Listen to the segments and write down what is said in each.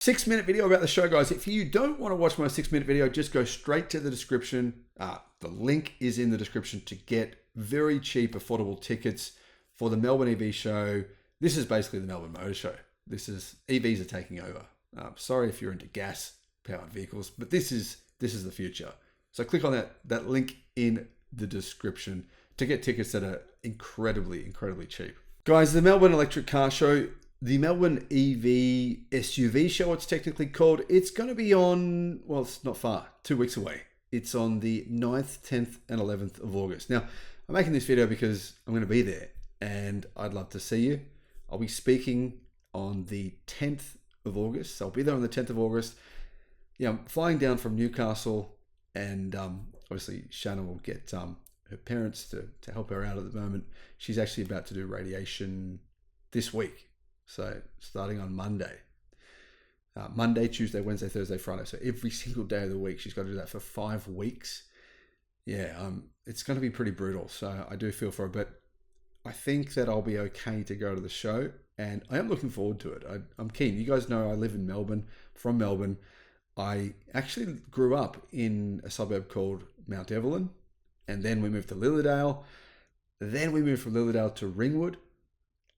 6-minute video about the show, guys. If you don't want to watch my 6-minute video, just go straight to the description. The link is in the description to get very cheap, affordable tickets for the Melbourne EV show. This is basically the Melbourne Motor Show. EVs are taking over. Sorry if you're into gas-powered vehicles, but this is the future. So click on that link in the description to get tickets that are incredibly, incredibly cheap. Guys, the Melbourne Electric Car Show, the Melbourne EV SUV show, it's technically called, it's going to be on, well, it's not far, 2 weeks away. It's on the 9th, 10th, and 11th of August. Now, I'm making this video because I'm going to be there and I'd love to see you. I'll be speaking on the 10th of August. So I'll be there on the 10th of August. Yeah, I'm flying down from Newcastle, and obviously Shanna will get her parents to help her out at the moment. She's actually about to do radiation this week. So starting on Monday. Monday, Tuesday, Wednesday, Thursday, Friday. So every single day of the week, she's got to do that for 5 weeks. Yeah, it's going to be pretty brutal. So I do feel for her, but I think that I'll be okay to go to the show, and I am looking forward to it. I'm keen. You guys know I live in Melbourne, from Melbourne. I actually grew up in a suburb called Mount Evelyn, and then we moved to Lilydale. Then we moved from Lilydale to Ringwood.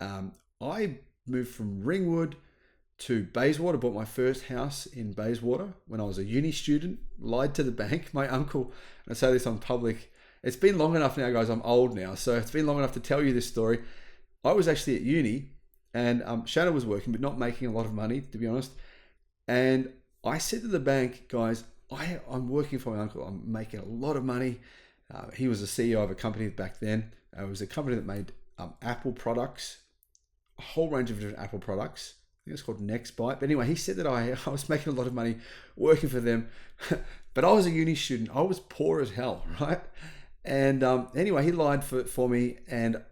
I moved from Ringwood to Bayswater, bought my first house in Bayswater when I was a uni student, lied to the bank. My uncle, and I say this on public, it's been long enough now, guys, I'm old now, so it's been long enough to tell you this story. I was actually at uni, and Shanna was working, but not making a lot of money, to be honest. And I said to the bank, guys, I'm working for my uncle, I'm making a lot of money. He was the CEO of a company back then. It was a company that made Apple products, a whole range of different Apple products. I think it's called Nextbyte. But anyway, he said that I was making a lot of money working for them, but I was a uni student. I was poor as hell, right? And anyway, he lied for me, and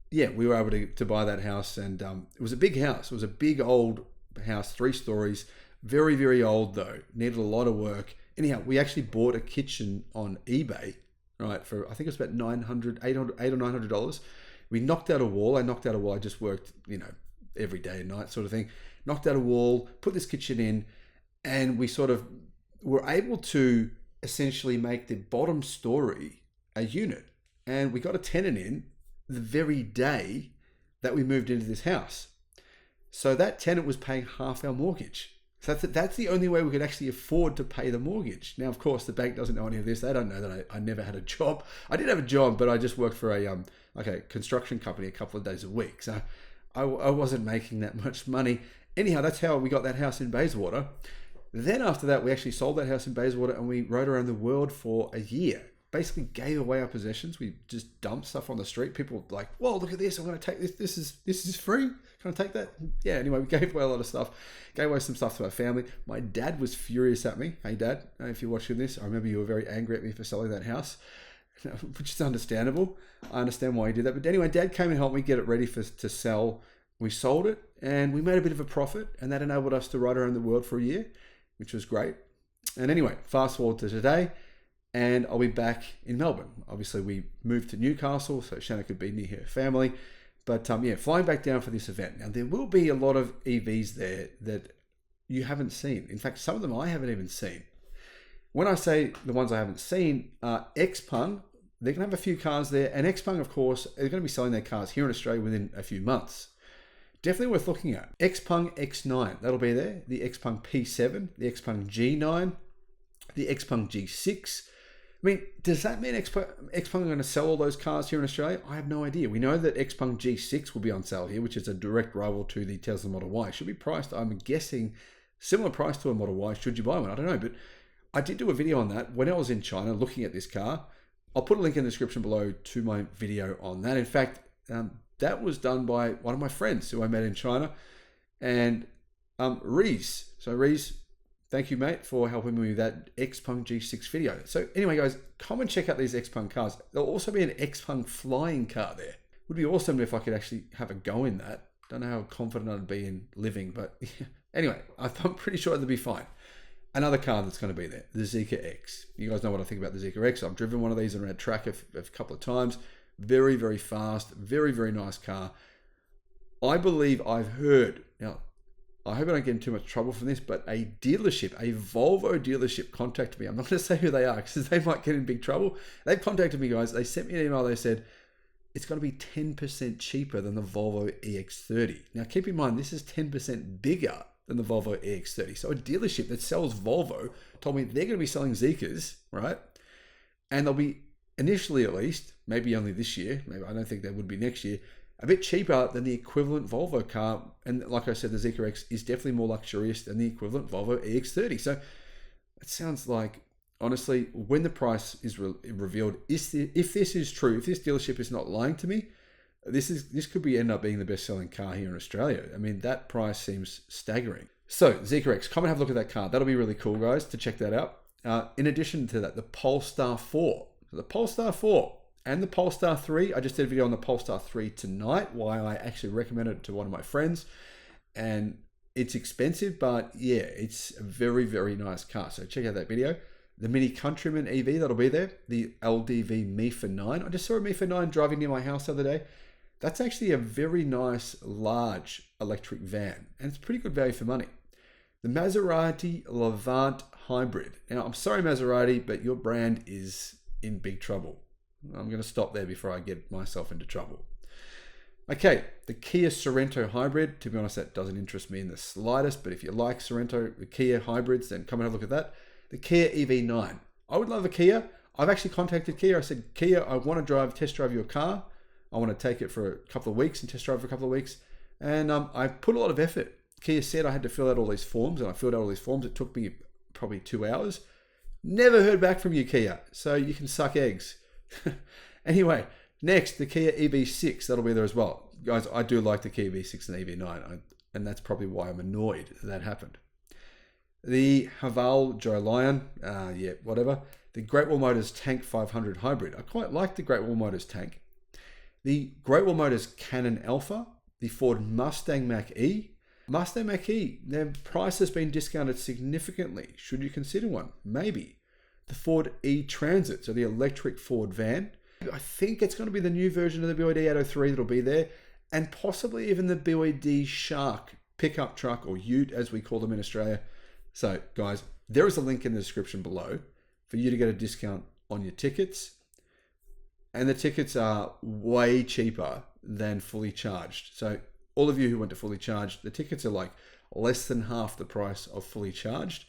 yeah, we were able to buy that house, and it was a big house. It was a big old house, 3 stories, very, very old though, needed a lot of work. Anyhow, we actually bought a kitchen on eBay, right, for I think it was about $800 or $900. We knocked out a wall. I knocked out a wall. I just worked, every day and night sort of thing. Knocked out a wall, put this kitchen in, and we sort of were able to essentially make the bottom story a unit. And we got a tenant in the very day that we moved into this house. So that tenant was paying half our mortgage. So that's the only way we could actually afford to pay the mortgage. Now, of course, the bank doesn't know any of this. They don't know that I never had a job. I did have a job, but I just worked for a construction company a couple of days a week. So I wasn't making that much money. Anyhow, that's how we got that house in Bayswater. Then after that, we actually sold that house in Bayswater, and we rode around the world for a year. Basically gave away our possessions. We just dumped stuff on the street. People were like, whoa, look at this. I'm going to take this. This is free. Can I take that? Yeah, anyway, we gave away a lot of stuff. Gave away some stuff to our family. My dad was furious at me. Hey, Dad, if you're watching this, I remember you were very angry at me for selling that house, which is understandable. I understand why he did that. But anyway, Dad came and helped me get it ready to sell. We sold it, and we made a bit of a profit, and that enabled us to ride around the world for a year, which was great. And anyway, fast forward to today, and I'll be back in Melbourne. Obviously, we moved to Newcastle so Shanna could be near her family. But yeah, flying back down for this event. Now, there will be a lot of EVs there that you haven't seen. In fact, some of them I haven't even seen. When I say the ones I haven't seen, Xpeng, they're going to have a few cars there. And Xpeng, of course, they're going to be selling their cars here in Australia within a few months. Definitely worth looking at. Xpeng X9, that'll be there. The Xpeng P7, the Xpeng G9, the Xpeng G6. I mean, does that mean Xpeng are going to sell all those cars here in Australia? I have no idea. We know that Xpeng G6 will be on sale here, which is a direct rival to the Tesla Model Y. Should be priced, I'm guessing, similar price to a Model Y. Should you buy one? I don't know, but I did do a video on that when I was in China looking at this car. I'll put a link in the description below to my video on that. In fact, that was done by one of my friends who I met in China, and Reese. So Reese, thank you, mate, for helping me with that Xpeng G6 video. So anyway, guys, come and check out these Xpeng cars. There'll also be an Xpeng flying car there. Would be awesome if I could actually have a go in that. Don't know how confident I'd be in living, but anyway, I'm pretty sure it'll be fine. Another car that's going to be there, the Zeekr X. You guys know what I think about the Zeekr X. I've driven one of these around track a couple of times. Very, very fast. Very, very nice car. I believe I've heard, now, I hope I don't get in too much trouble from this, but a dealership, a Volvo dealership contacted me. I'm not going to say who they are because they might get in big trouble. They've contacted me, guys. They sent me an email. They said, it's going to be 10% cheaper than the Volvo EX30. Now, keep in mind, this is 10% bigger than the Volvo EX30. So a dealership that sells Volvo told me they're going to be selling Zeekas, right? And they'll be, initially at least, maybe only this year, maybe I don't think they would be next year, a bit cheaper than the equivalent Volvo car. And like I said, the Zeekr X is definitely more luxurious than the equivalent Volvo EX30. So it sounds like, honestly, when the price is revealed, if this is true, if this dealership is not lying to me, this could end up being the best-selling car here in Australia. I mean, that price seems staggering. So Zeekr X, come and have a look at that car. That'll be really cool, guys, to check that out. In addition to that, the Polestar 4. So the Polestar 4 and the Polestar 3. I just did a video on the Polestar 3 tonight, why I actually recommended it to one of my friends. And it's expensive, but yeah, it's a very, very nice car. So check out that video. The Mini Countryman EV, that'll be there. The LDV Me for 9. I just saw a Me for 9 driving near my house the other day. That's actually a very nice, large electric van. And it's pretty good value for money. The Maserati Levant Hybrid. Now, I'm sorry, Maserati, but your brand is in big trouble. I'm going to stop there before I get myself into trouble. Okay, the Kia Sorento Hybrid. To be honest, that doesn't interest me in the slightest, but if you like Sorento, the Kia hybrids, then come and have a look at that. The Kia EV9. I would love a Kia. I've actually contacted Kia. I said, Kia, I want to test drive your car. I want to take it for a couple of weeks and test drive for a couple of weeks. And I put a lot of effort. Kia said I had to fill out all these forms, and I filled out all these forms. It took me probably 2 hours. Never heard back from you, Kia. So you can suck eggs. Anyway, next, the Kia EV6. That'll be there as well. Guys, I do like the Kia EV6 and EV9, and that's probably why I'm annoyed that happened. The Haval Joe Lion, yeah, whatever. The Great Wall Motors Tank 500 Hybrid. I quite like the Great Wall Motors Tank. The Great Wall Motors Canon Alpha. The Ford Mustang Mach-E. Mustang Mach-E, their price has been discounted significantly. Should you consider one? Maybe. The Ford E-Transit, so the electric Ford van. I think it's going to be the new version of the BYD 803 that'll be there, and possibly even the BYD Shark pickup truck, or Ute as we call them in Australia. So guys, there is a link in the description below for you to get a discount on your tickets. And the tickets are way cheaper than fully charged. So all of you who went to fully charged, the tickets are like less than half the price of fully charged.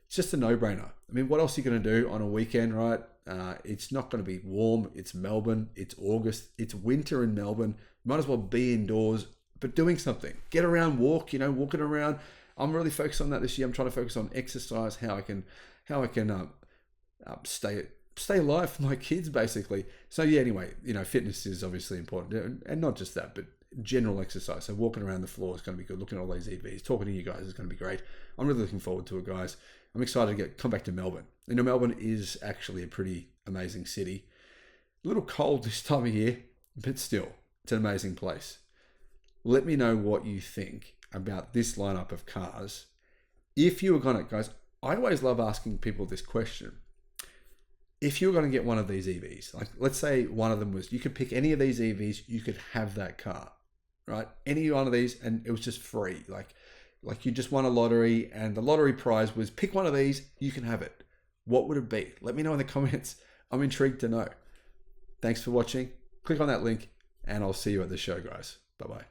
It's just a no-brainer. I mean, what else are you going to do on a weekend, right? It's not going to be warm. It's Melbourne. It's August. It's winter in Melbourne. Might as well be indoors, but doing something. Get around, walk, walking around. I'm really focused on that this year. I'm trying to focus on exercise, how I can stay alive for my kids, basically. So yeah, anyway, fitness is obviously important, and not just that, but general exercise. So walking around the floor is going to be good. Looking at all these EVs, talking to you guys is going to be great. I'm really looking forward to it, guys. I'm excited to come back to Melbourne. Melbourne is actually a pretty amazing city. A little cold this time of year, but still, it's an amazing place. Let me know what you think about this lineup of cars. If you were going to, guys, I always love asking people this question. If you were going to get one of these EVs, like let's say one of them was, you could pick any of these EVs, you could have that car, right? Any one of these, and it was just free. Like you just won a lottery, and the lottery prize was pick one of these, you can have it. What would it be? Let me know in the comments. I'm intrigued to know. Thanks for watching. Click on that link, and I'll see you at the show, guys. Bye-bye.